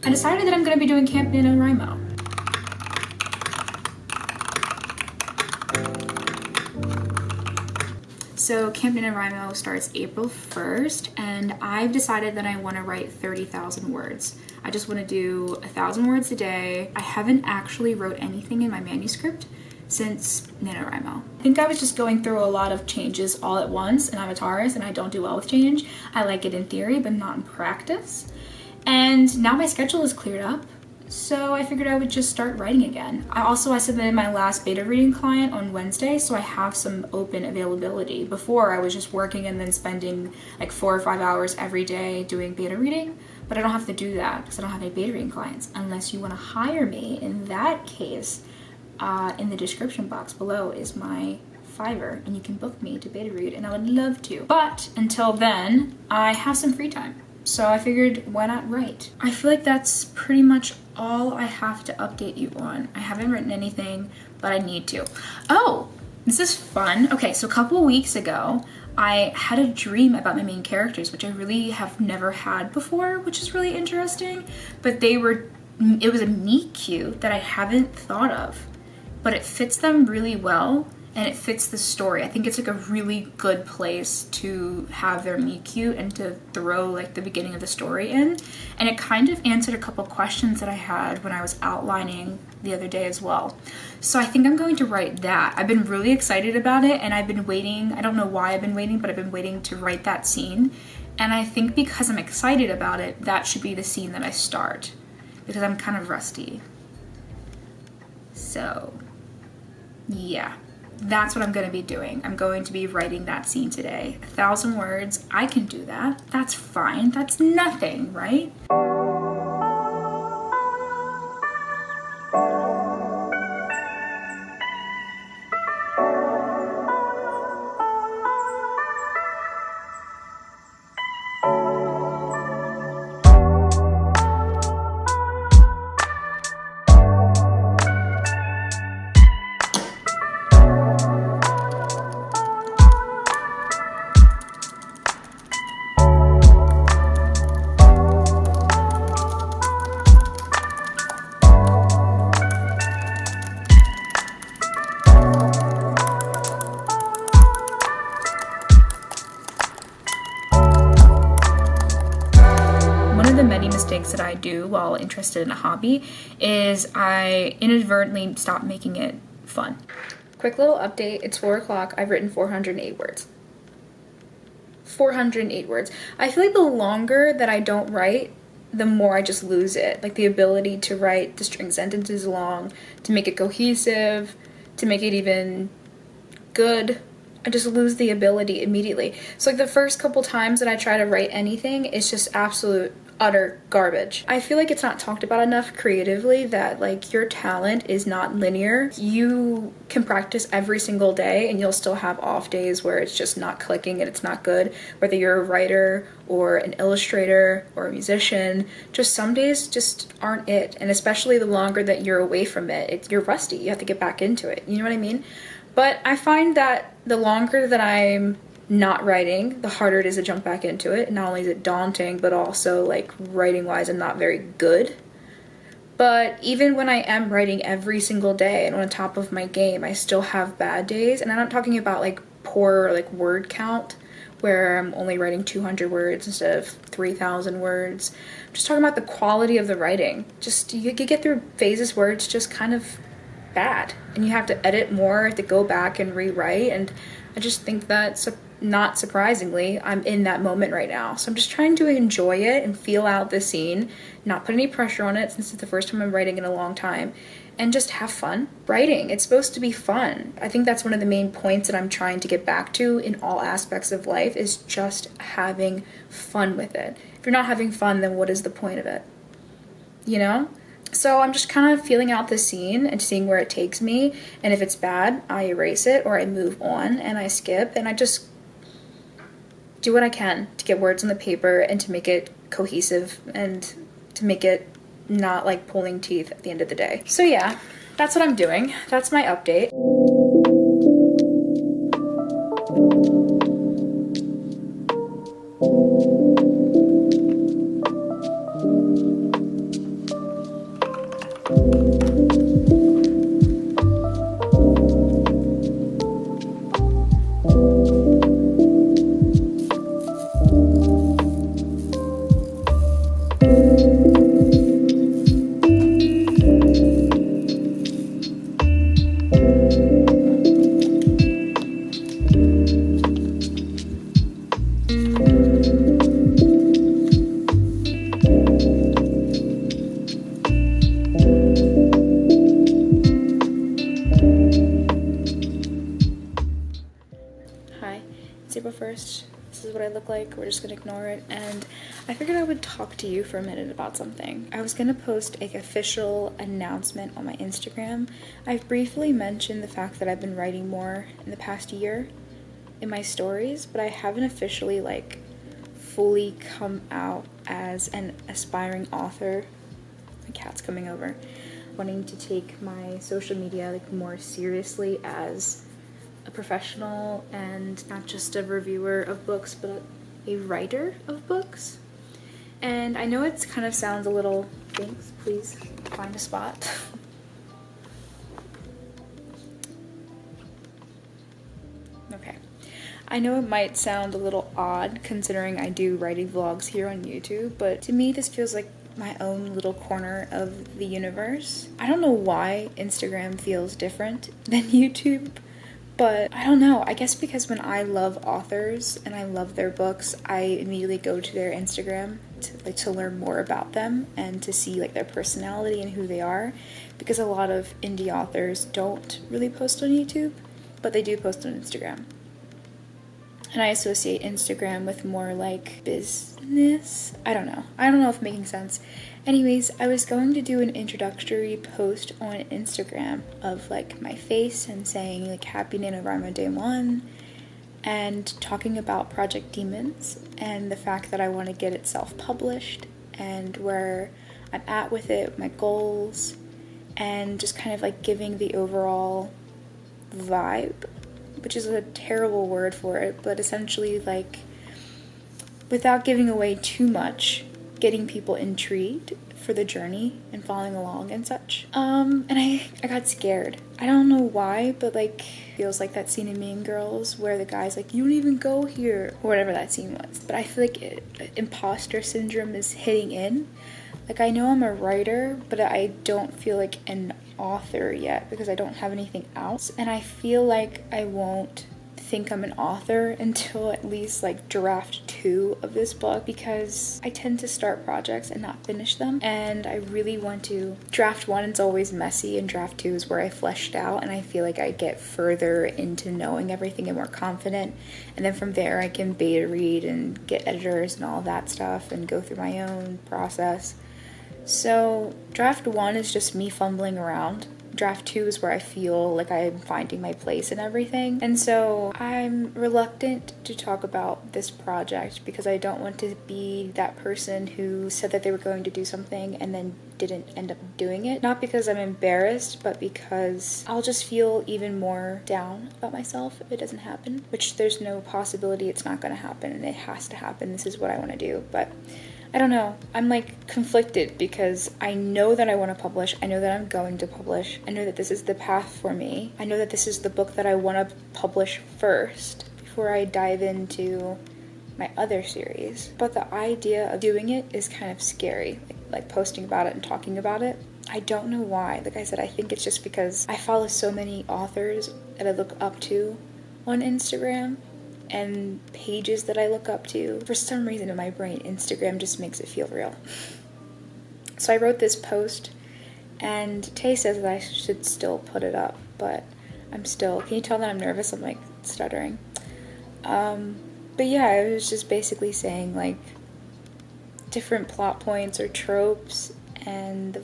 I decided that I'm going to be doing Camp NaNoWriMo. So Camp NaNoWriMo starts April 1st, and I've decided that I want to write 30,000 words. I just want to do 1,000 words a day. I haven't actually wrote anything in my manuscript since NaNoWrimo. I think I was just going through a lot of changes all at once, and I'm a Taurus and I don't do well with change. I like it in theory, but not in practice. And now my schedule is cleared up, so I figured I would just start writing again. I submitted my last beta reading client on Wednesday, so I have some open availability. Before, I was just working and then spending like 4 or 5 hours every day doing beta reading, but I don't have to do that because I don't have any beta reading clients. Unless you want to hire me, in that case, in the description box below is my Fiverr, and you can book me to beta read, and I would love to. But until then, I have some free time. So I figured, why not write? I feel like that's pretty much all I have to update you on. I haven't written anything, but I need to. Oh, this is fun. Okay, so a couple weeks ago, I had a dream about my main characters, which I really have never had before, which is really interesting. But it was a meet cute that I haven't thought of, but it fits them really well. And it fits the story. I think it's like a really good place to have their meet cute and to throw like the beginning of the story in. And it kind of answered a couple questions that I had when I was outlining the other day as well. So I think I'm going to write that. I've been really excited about it, and I've been waiting. I don't know why I've been waiting, but I've been waiting to write that scene. And I think because I'm excited about it, that should be the scene that I start, because I'm kind of rusty. So yeah. That's what I'm going to be doing. I'm going to be writing that scene today. 1,000 words. I can do that. That's fine. That's nothing, right? That I do while interested in a hobby is I inadvertently stop making it fun. Quick little update, it's 4 o'clock, I've written 408 words. 408 words. I feel like the longer that I don't write, the more I just lose it. Like the ability to write the string sentences long, to make it cohesive, to make it even good. I just lose the ability immediately. So like the first couple times that I try to write anything, it's just absolute utter garbage. I feel like it's not talked about enough creatively that like your talent is not linear. You can practice every single day and you'll still have off days where it's just not clicking and it's not good. Whether you're a writer or an illustrator or a musician, just some days just aren't it. And especially the longer that you're away from it, you're rusty. You have to get back into it. You know what I mean? But I find that the longer that I'm not writing, the harder it is to jump back into it. Not only is it daunting, but also like writing wise, I'm not very good. But even when I am writing every single day and on top of my game, I still have bad days. And I'm not talking about like poor like word count where I'm only writing 200 words instead of 3,000 words. I'm just talking about the quality of the writing. Just you get through phases where it's just kind of bad and you have to edit more, to go back and rewrite. And I just think that's not surprisingly, I'm in that moment right now. So I'm just trying to enjoy it and feel out the scene, not put any pressure on it since it's the first time I'm writing in a long time, and just have fun writing. It's supposed to be fun. I think that's one of the main points that I'm trying to get back to in all aspects of life is just having fun with it. If you're not having fun, then what is the point of it? You know? So I'm just kind of feeling out the scene and seeing where it takes me. And if it's bad, I erase it or I move on and I skip and I just do what I can to get words on the paper and to make it cohesive and to make it not like pulling teeth at the end of the day. So yeah, that's what I'm doing. That's my update. Hi, it's April 1st. This is what I look like. We're just gonna ignore it. And I figured I would talk to you for a minute about something. I was gonna post an official announcement on my Instagram. I've briefly mentioned the fact that I've been writing more in the past year in my stories, but I haven't officially fully come out as an aspiring author. My cat's coming over. Wanting to take my social media more seriously as a professional and not just a reviewer of books, but a writer of books. And I know it kind of sounds a little, thanks, please find a spot. Okay. I know it might sound a little odd considering I do writing vlogs here on YouTube, but to me this feels like my own little corner of the universe. I don't know why Instagram feels different than YouTube, but I don't know. I guess because when I love authors and I love their books, I immediately go to their Instagram to learn more about them and to see their personality and who they are, because a lot of indie authors don't really post on YouTube, but they do post on Instagram. And I associate Instagram with more business. I don't know if it's making sense. Anyways, I was going to do an introductory post on Instagram of my face and saying happy NaNoWriMo Day 1 and talking about Project Demons and the fact that I want to get it self-published and where I'm at with it, my goals, and just kind of giving the overall vibe, which is a terrible word for it, but essentially without giving away too much, getting people intrigued for the journey and following along and such. And I got scared. I don't know why, but feels like that scene in Mean Girls where the guy's you don't even go here, or whatever that scene was. But I feel imposter syndrome is hitting in. I know I'm a writer, but I don't feel like an author yet because I don't have anything out. And I feel like I won't think I'm an author until at least draft 2 of this book, because I tend to start projects and not finish them, and I really want to. Draft 1 is always messy, and draft 2 is where I fleshed out and I feel like I get further into knowing everything and more confident, and then from there I can beta read and get editors and all that stuff and go through my own process. So draft 1 is just me fumbling around. Draft 2 is where I feel like I'm finding my place and everything. And so I'm reluctant to talk about this project because I don't want to be that person who said that they were going to do something and then didn't end up doing it. Not because I'm embarrassed, but because I'll just feel even more down about myself if it doesn't happen, which there's no possibility it's not going to happen, and it has to happen. This is what I want to do. But I don't know. I'm conflicted because I know that I want to publish. I know that I'm going to publish. I know that this is the path for me. I know that this is the book that I want to publish first before I dive into my other series. But the idea of doing it is kind of scary, posting about it and talking about it. I don't know why. Like I said, I think it's just because I follow so many authors that I look up to on Instagram, and pages that I look up to. For some reason in my brain, Instagram just makes it feel real. So I wrote this post, and Tay says that I should still put it up, but I'm still, can you tell that I'm nervous? I'm stuttering. But yeah, it was just basically saying different plot points or tropes and the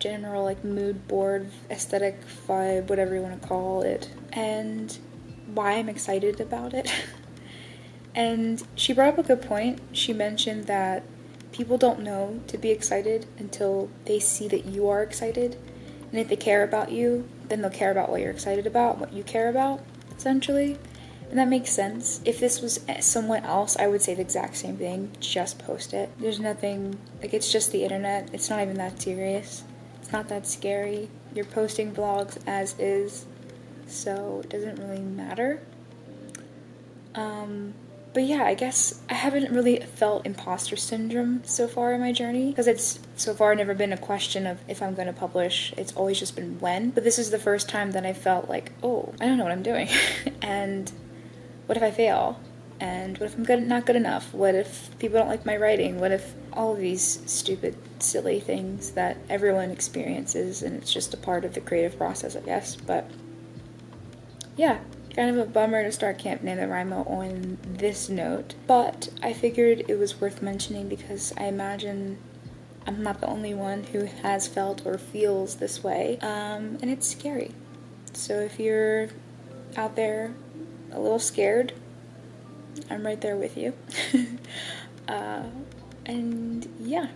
general mood board, aesthetic vibe, whatever you want to call it, and why I'm excited about it. And she brought up a good point. She mentioned that people don't know to be excited until they see that you are excited. And if they care about you, then they'll care about what you're excited about, what you care about, essentially. And that makes sense. If this was someone else, I would say the exact same thing. Just post it. There's nothing, it's just the internet. It's not even that serious. It's not that scary. You're posting vlogs as is, so it doesn't really matter. But yeah, I guess I haven't really felt imposter syndrome so far in my journey, because it's so far never been a question of if I'm going to publish. It's always just been when. But this is the first time that I felt like, oh, I don't know what I'm doing. And what if I fail? And what if I'm not good enough? What if people don't like my writing? What if all of these stupid, silly things that everyone experiences, and it's just a part of the creative process, I guess. But yeah, kind of a bummer to start Camp NaNoWriMo on this note, but I figured it was worth mentioning because I imagine I'm not the only one who has felt or feels this way, and it's scary. So if you're out there a little scared, I'm right there with you. And yeah,